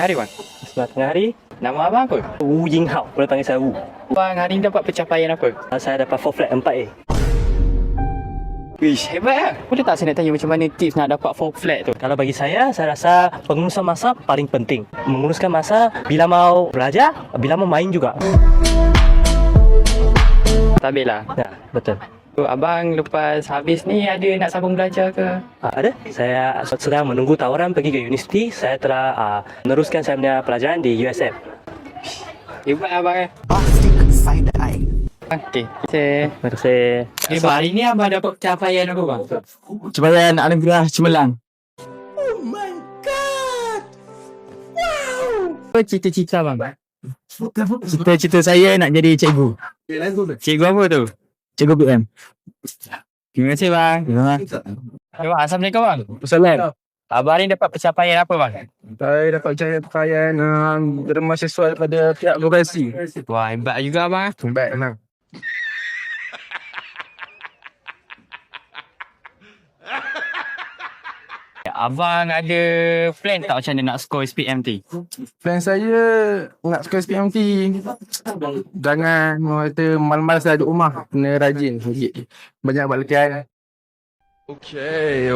tengah hari bang. Sebelah tengah hari. Nama abang apa? Wu Ying Hao, boleh panggil saya Wu. Abang hari ni dapat pencapaian apa? Saya dapat 4 flat 4A. Wish, hebat lah. Boleh tak saya nak tanya macam mana tips nak dapat 4 flat tu? Kalau bagi saya rasa pengurusan masa paling penting. Menguruskan masa bila mau belajar, bila mau main juga. Stabil lah. Ya, betul. So, abang lepas habis ni ada nak sambung belajar ke? Ada. Saya sedang menunggu tawaran pergi ke universiti. Saya telah meneruskan saya punya pelajaran di USM. Hebat abang eh. Plastic side eye. Okey. Terima kasih. Terima kasih. Hari ni abang dapat pencapaian apa bang? Capaian Anugerah Cemerlang. Apa cita-cita bang? Cita-cita saya nak jadi cikgu. Cikgu apa tu? Cikgu PM. Terima kasih bang. Ya. Assalamualaikum bang. Assalamualaikum. Abang ni dapat pencapaian apa bang? Saya dapat capaian derma siswa daripada pihak organisasi. Wah, hebat juga abang. Baik, tenang. Abang ada plan tak macam mana nak score SPMT? Plan saya nak skor SPMT. Jangan kata malas-malas dah duduk rumah. Kena rajin. Banyak buat latihan. Okay.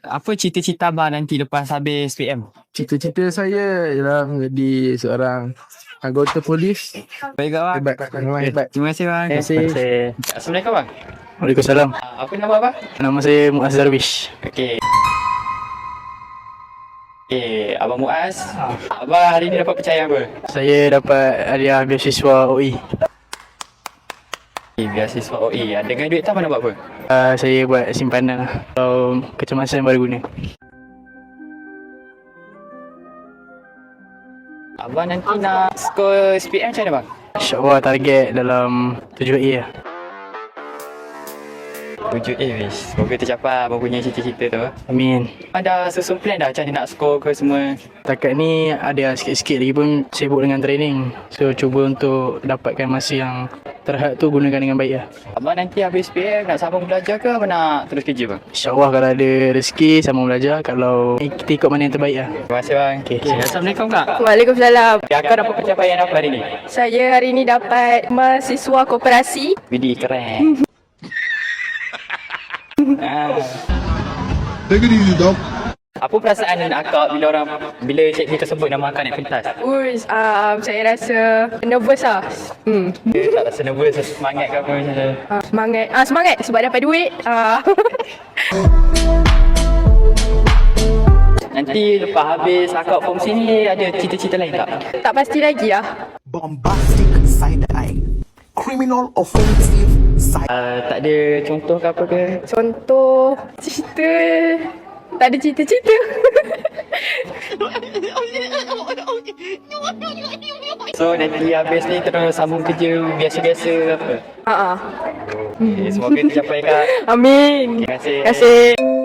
Apa cita-cita abang nanti lepas habis SPM? Cita-cita saya ialah menjadi seorang anggota polis. Baik abang. Hebat. Hebat. Terima kasih bang. Terima kasih. Assalamualaikum bang. Waalaikumsalam. Apa nama abang? Nama saya Muaz Darwish. Okey. Abang Muaz. Abang hari ni dapat percaya apa? Saya dapat hadiah beasiswa OE. Beasiswa OE. Dengan duit tu abang nak buat apa? Saya buat simpanan atau kecemasan baru guna. Abang nanti nak skor SPM macam mana bang? InsyaAllah target dalam 7A lah. 7A wish. Semoga tercapai abang punya cita-cita tu. Amin. Ada susun plan dah macam mana nak skor ke semua? Takat ni ada sikit-sikit lagi pun sibuk dengan training. So cuba untuk dapatkan masa yang terhad tu gunakan dengan baik lah. Abang nanti habis SPM nak sambung belajar ke abang nak terus kerja bang? InsyaAllah kalau ada rezeki sambung belajar. Kalau kita ikut mana yang terbaik lah. Terima kasih bang. Okay. Assalamualaikum kak. Waalaikumsalam. Kakak dapat pencapaian apa hari ni? Saya hari ini dapat mahasiswa koperasi. Widih keren. Take it easy, dog. Apa perasaan akak bila cikgu tersebut nama akak naik pentas? Saya rasa nervous lah. Dia tak rasa nervous, semangat ke apa macam tu? Semangat sebab dapat duit. Nanti lepas habis akak form sini ada cita-cita lain tak? Tak pasti lagi lah. Bombastic side eye. Criminal offensive side. Tak ada contoh ke apa ke? Contoh cerita. Tak ada cita-cita. So nanti habis ni terus sambung kerja biasa-biasa apa? Ha. Semoga tercapai kak. Amin. Terima kasih. Terima kasih.